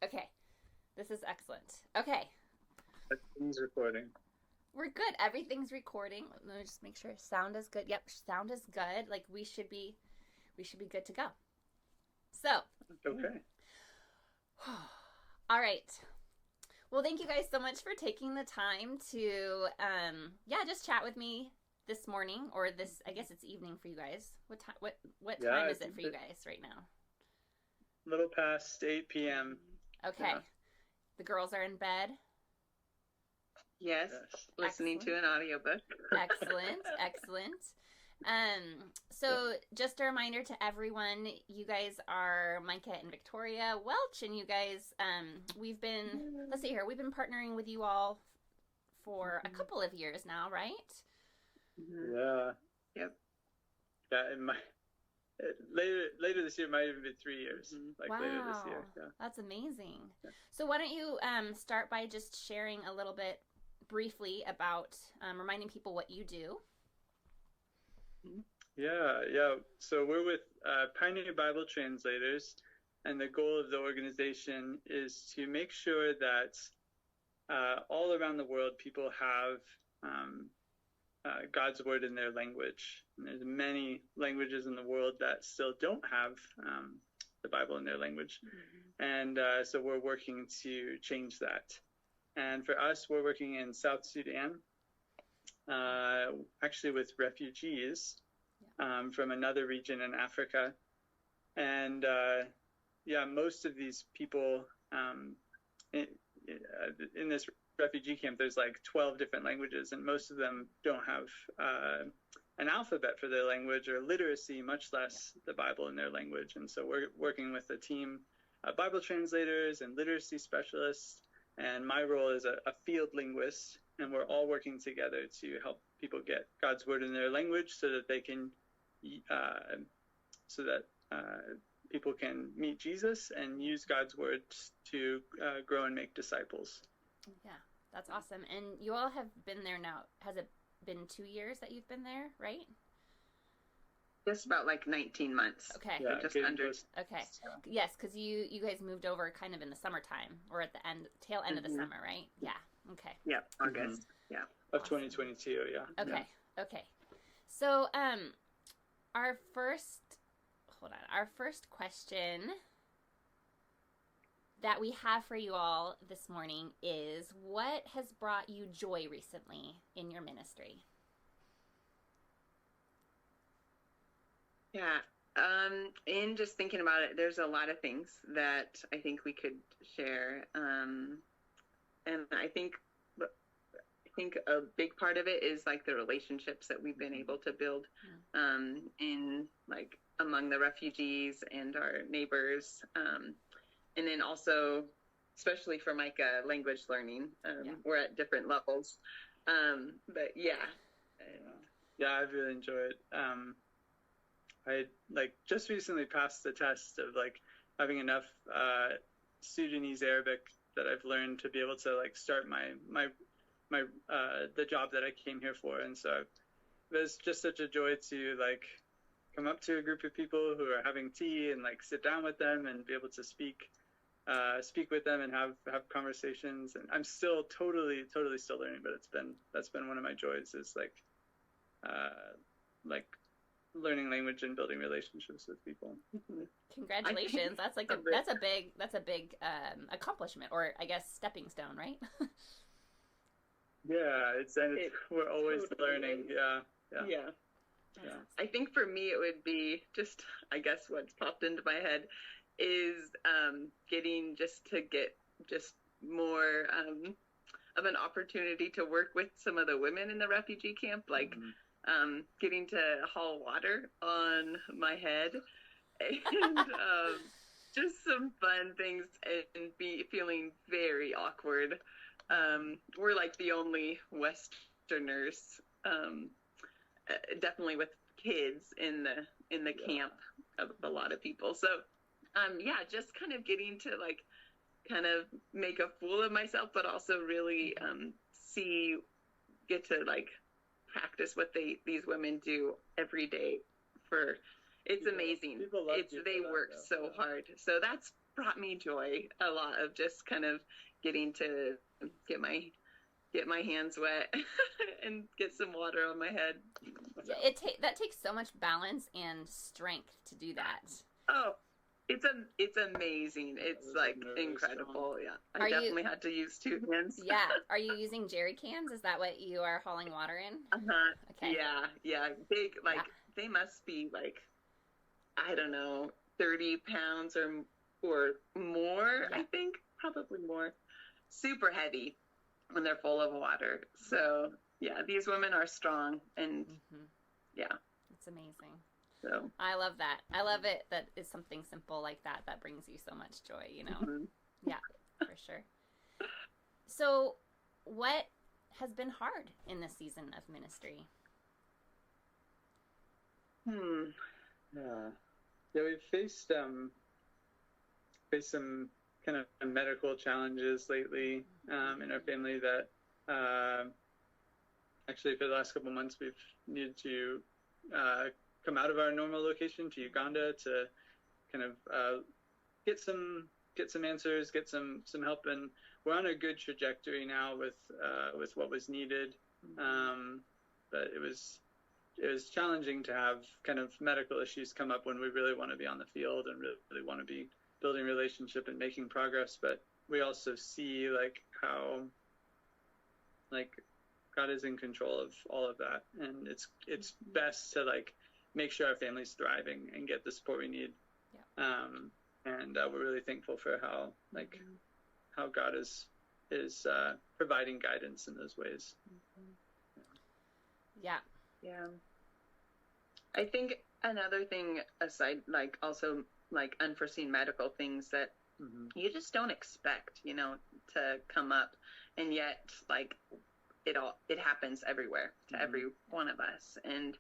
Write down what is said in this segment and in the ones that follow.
Okay. This is excellent. Okay. Everything's recording. We're good. Everything's recording. Let me just make sure sound is good. Yep, sound is good. Like we should be good to go. So, Okay. all right. Well, thank you guys so much for taking the time to just chat with me this morning, or this, I guess it's evening for you guys. What Yeah, time is it's it for you guys right now? a little past 8 p.m. Okay. Yeah. The girls are in bed. Yes, Yes. listening to Excellent. an audiobook. Excellent, excellent. So just a reminder to everyone, you guys are Micah and Victoria Welch, and you guys, let's see here, we've been partnering with you all for a couple of years now, right? Mhm. Yeah. Yep. Yeah. Later this year might even be 3 years. Like later this year. Wow, Yeah. that's amazing. Yeah. So why don't you start by just sharing a little bit briefly about reminding people what you do. Yeah. So we're with Pioneer Bible Translators, and the goal of the organization is to make sure that all around the world people have God's word in their language. And there's many languages in the world that still don't have the Bible in their language. And so we're working to change that. And for us, we're working in South Sudan, actually with refugees from another region in Africa. And most of these people in this refugee camp, there's like 12 different languages, and most of them don't have an alphabet for their language or literacy, much less the Bible in their language. And so we're working with a team of Bible translators and literacy specialists, and my role is a field linguist, and we're all working together to help people get God's word in their language so that they can people can meet Jesus and use God's words to grow and make disciples. Yeah, that's awesome. And you all have been there now. Has it been 2 years that you've been there, right? Just about like 19 months. Okay. Yeah, just under. Okay. Yes, because you guys moved over kind of in the summertime, or at the tail end of the summer, right? Yeah. Okay. Yeah, August. Yeah. Of Awesome. 2022, yeah. Okay. Yeah. Okay. So, our first question that we have for you all this morning is, what has brought you joy recently in your ministry? Yeah. In just thinking about it, there's a lot of things that I think we could share. And I think a big part of it is like the relationships that we've been able to build in like among the refugees and our neighbors. And then also, especially for Micah, language learning. We're at different levels. But yeah. Yeah, I really enjoy it. I just recently passed the test of having enough Sudanese Arabic that I've learned to be able to start my the job that I came here for. And so it was just such a joy to come up to a group of people who are having tea and sit down with them and be able to speak with them and have conversations. And I'm still totally still learning, but that's been one of my joys, is learning language and building relationships with people. Congratulations. That's a big accomplishment, or I guess stepping stone, right? Yeah, we're always learning. Yeah. I think for me it would be just, I guess what's popped into my head is getting more of an opportunity to work with some of the women in the refugee camp, getting to haul water on my head, and just some fun things, and feeling very awkward. We're the only Westerners, definitely with kids in the camp of a lot of people. So just kind of getting to kind of make a fool of myself, but also really get to practice what these women do every day. It's amazing. People love they work so hard. So brought me joy a lot, of just kind of getting to get my hands wet and get some water on my head. So. That takes so much balance and strength to do that. Oh, it's amazing. It's like incredible. Yeah, I definitely had to use two hands. Yeah. Are you using jerry cans? Is that what you are hauling water in? Okay. Yeah. Big, like they must be like, I don't know, 30 pounds or more. I think probably more. Super heavy when they're full of water. So yeah, these women are strong, and yeah, it's amazing. So I love that. I love it that it's something simple like that that brings you so much joy, you know? Yeah, for sure. So what has been hard in this season of ministry? Yeah, we've faced some kind of medical challenges lately in our family that actually for the last couple of months we've needed to come out of our normal location to Uganda to kind of get some answers, get some help, and we're on a good trajectory now with what was needed. But it was challenging to have kind of medical issues come up when we really want to be on the field and really want to be building relationship and making progress. But we also see like how like God is in control of all of that, and it's best to like make sure our family's thriving and get the support we need. And we're really thankful for how God is providing guidance in those ways. Yeah. I think another thing aside, like also like unforeseen medical things that you just don't expect, you know, to come up, and yet like it happens everywhere to every one of us, and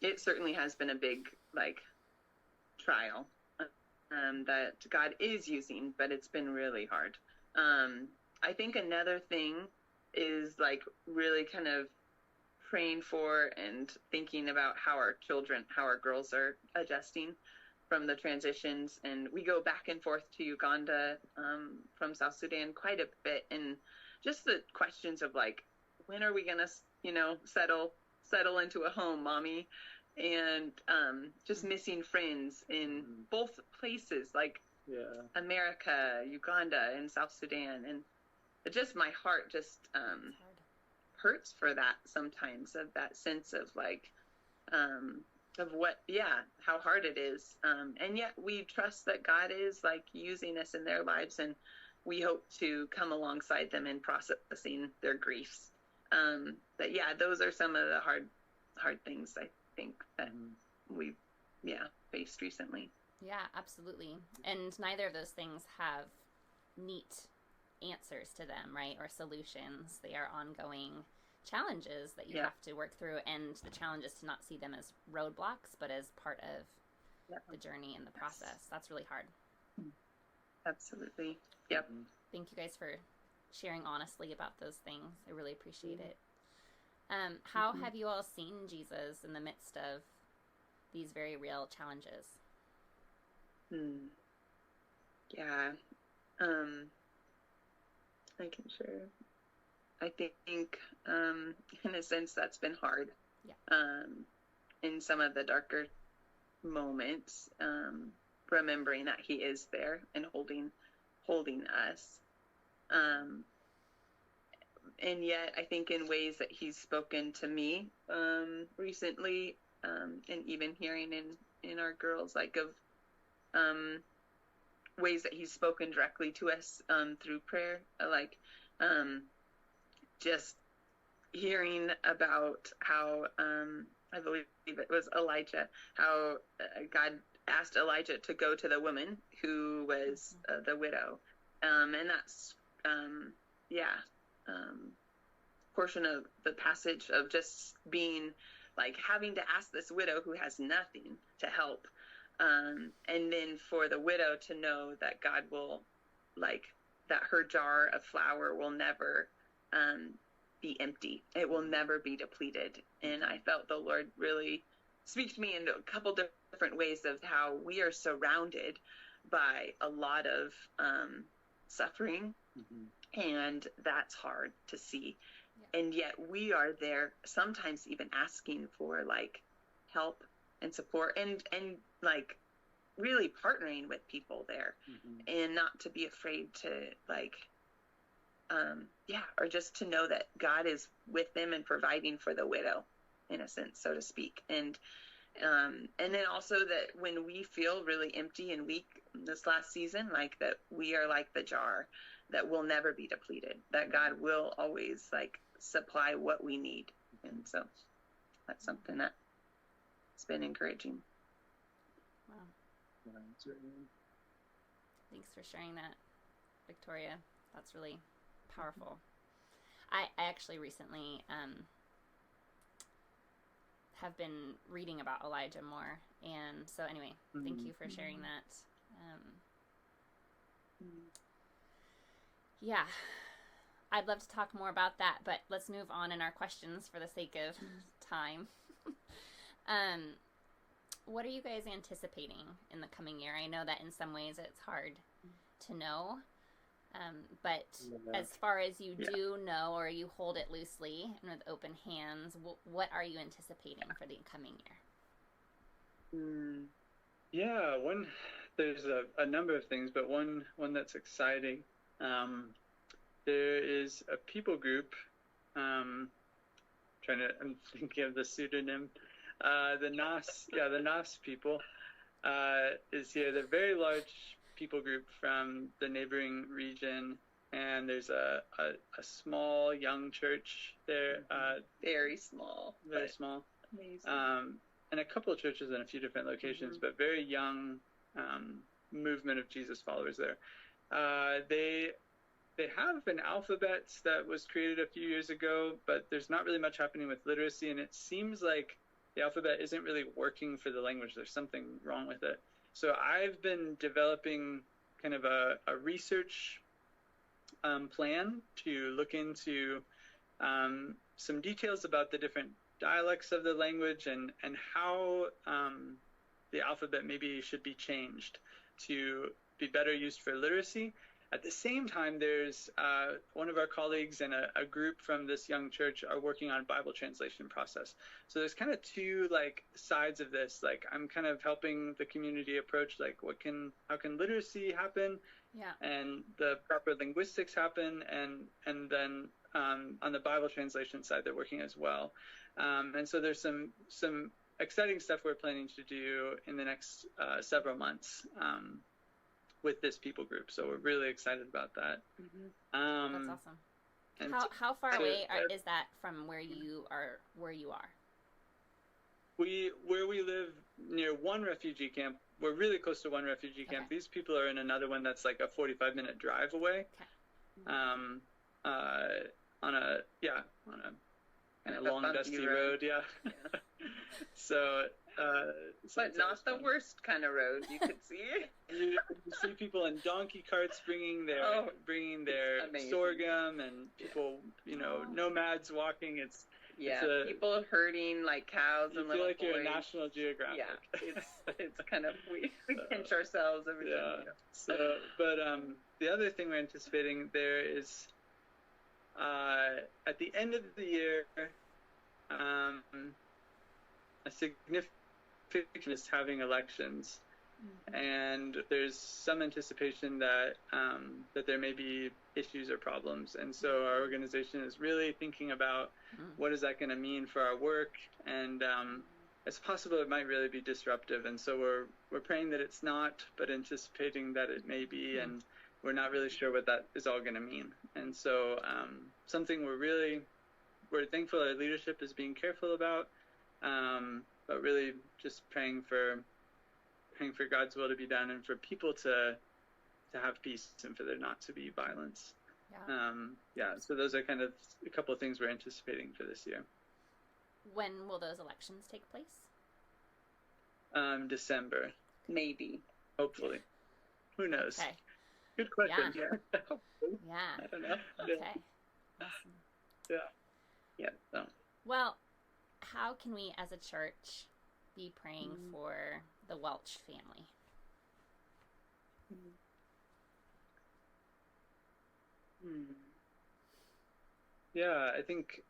it certainly has been a big like trial that God is using, but it's been really hard. I think another thing is like really kind of praying for and thinking about how our girls are adjusting from the transitions. And we go back and forth to Uganda from South Sudan quite a bit, and just the questions of like, when are we gonna, you know, settle into a home, mommy? And just missing friends in both places, like America, Uganda, and South Sudan. And it just, my heart just hurts for that sometimes, of that sense of like, of how hard it is. And yet we trust that God is like using us in their lives, and we hope to come alongside them in processing their griefs. But yeah, those are some of the hard things I think that we've faced recently. Yeah, absolutely. And neither of those things have neat answers to them, right? Or solutions. They are ongoing challenges that you have to work through, and the challenge is to not see them as roadblocks, but as part of the journey and the process. That's really hard. Absolutely. Yep. Thank you guys for sharing honestly about those things. I really appreciate it. How have you all seen Jesus in the midst of these very real challenges? Yeah. I can share. I think, in a sense, that's been hard. In some of the darker moments, remembering that He is there and holding us. And yet, I think in ways that He's spoken to me recently, and even hearing in our girls, like of ways that He's spoken directly to us through prayer, like just hearing about how I believe it was Elijah, how God asked Elijah to go to the woman who was the widow, and that's portion of the passage of just being like having to ask this widow who has nothing to help, and then for the widow to know that God will, like, that her jar of flour will never be empty. It will never be depleted. And I felt the Lord really speak to me in a couple different ways of how we are surrounded by a lot of suffering, and that's hard to see. Yeah. And yet we are there sometimes even asking for like help and support and like really partnering with people there, and not to be afraid to like or just to know that God is with them and providing for the widow, in a sense, so to speak. And then also that when we feel really empty and weak this last season, like that we are like the jar that will never be depleted, that God will always like supply what we need. And so that's something that's been encouraging. Wow. Thanks for sharing that, Victoria. That's really powerful. I actually recently have been reading about Elijah more, and so anyway, thank you for sharing that. Yeah, I'd love to talk more about that, but let's move on in our questions for the sake of time. What are you guys anticipating in the coming year? I know that in some ways it's hard to know, but as far as you do know, or you hold it loosely and with open hands, what are you anticipating for the coming year? Yeah, there's a number of things, but one that's exciting. There is a people group. I'm thinking of the pseudonym. The Nas people is here. They're a very large people group from the neighboring region, and there's a small young church there. Very small. Amazing. And a couple of churches in a few different locations, but very young movement of Jesus followers there. They have an alphabet that was created a few years ago, but there's not really much happening with literacy, and it seems like the alphabet isn't really working for the language. There's something wrong with it. So I've been developing kind of a research plan to look into some details about the different dialects of the language and how the alphabet maybe should be changed to be better used for literacy. At the same time, there's one of our colleagues and a group from this young church are working on a Bible translation process. So there's kind of two like sides of this. Like I'm kind of helping the community approach like how can literacy happen, and the proper linguistics happen, and then on the Bible translation side, they're working as well. And so there's some exciting stuff we're planning to do in the next several months. With this people group, so we're really excited about that. That's awesome. And how far away is that from where you are? Where we live near one refugee camp. We're really close to one refugee camp. These people are in another one that's like a 45-minute drive away. On a kind of long dusty road. So. But not the worst kind of road you could see. You see people in donkey carts bringing their sorghum, and people, nomads walking. It's people herding like cows and little boys. You feel like you're a National Geographic. Yeah, it's kind of we pinch ourselves every time. So, but the other thing we're anticipating there is at the end of the year, a significant is having elections, and there's some anticipation that there may be issues or problems, and so our organization is really thinking about what is that going to mean for our work, and it's possible it might really be disruptive, and so we're praying that it's not, but anticipating that it may be, and we're not really sure what that is all going to mean. And so something we're thankful our leadership is being careful about, but really just praying for God's will to be done, and for people to have peace, and for there not to be violence. So those are kind of a couple of things we're anticipating for this year. When will those elections take place? December. Maybe. Hopefully. Who knows? Okay. Good question. Yeah. I don't know. Okay. Awesome. Yeah. So. Well, how can we as a church be praying for the Welch family? Hmm. Yeah, I think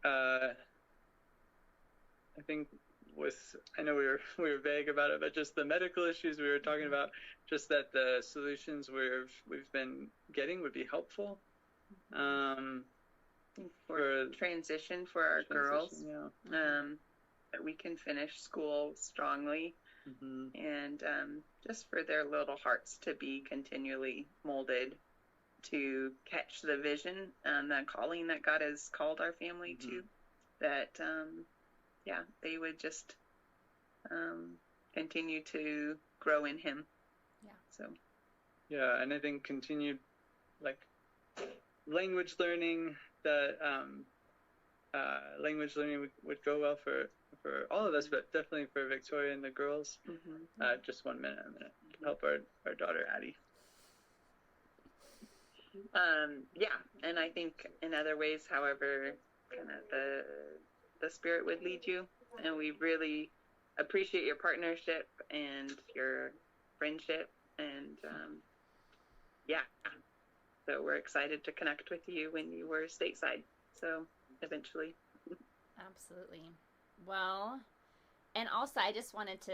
with, I know we were vague about it, but just the medical issues we were talking about, just that the solutions we've been getting would be helpful. For transition for our girls, yeah. that we can finish school strongly, and just for their little hearts to be continually molded to catch the vision and the calling that God has called our family to, that they would just continue to grow in Him. Yeah, and I think continued like language learning, that language learning would go well for all of us, but definitely for Victoria and the girls. Just 1 minute, I'm gonna help our daughter Addie. And I think in other ways, however, kind of the Spirit would lead you, and we really appreciate your partnership and your friendship, and so we're excited to connect with you when you were stateside. So eventually. Absolutely. Well, and also I just wanted to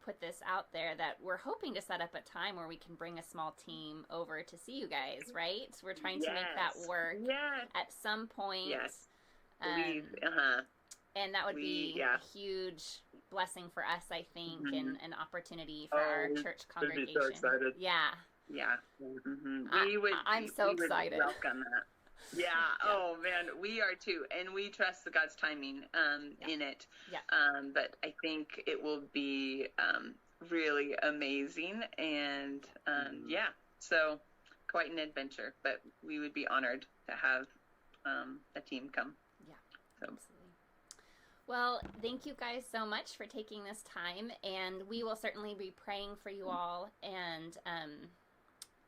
put this out there that we're hoping to set up a time where we can bring a small team over to see you guys, right? So we're trying to make that work at some point. Yes. And that would be a huge blessing for us, I think, and an opportunity for our church congregation. We'd be so excited. Yeah. I'm so excited. Welcome that. Yeah. Oh man, we are too, and we trust God's timing in it. But I think it will be really amazing, and so quite an adventure. But we would be honored to have a team come. Yeah, absolutely. Well, thank you guys so much for taking this time, and we will certainly be praying for you all, and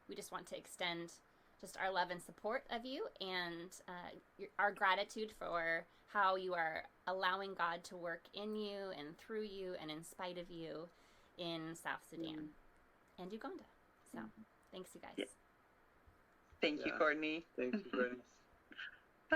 we just want to extend just our love and support of you, and our gratitude for how you are allowing God to work in you and through you and in spite of you in South Sudan and Uganda. So thanks, you guys. Thank you, Courtney. Thank you, Courtney.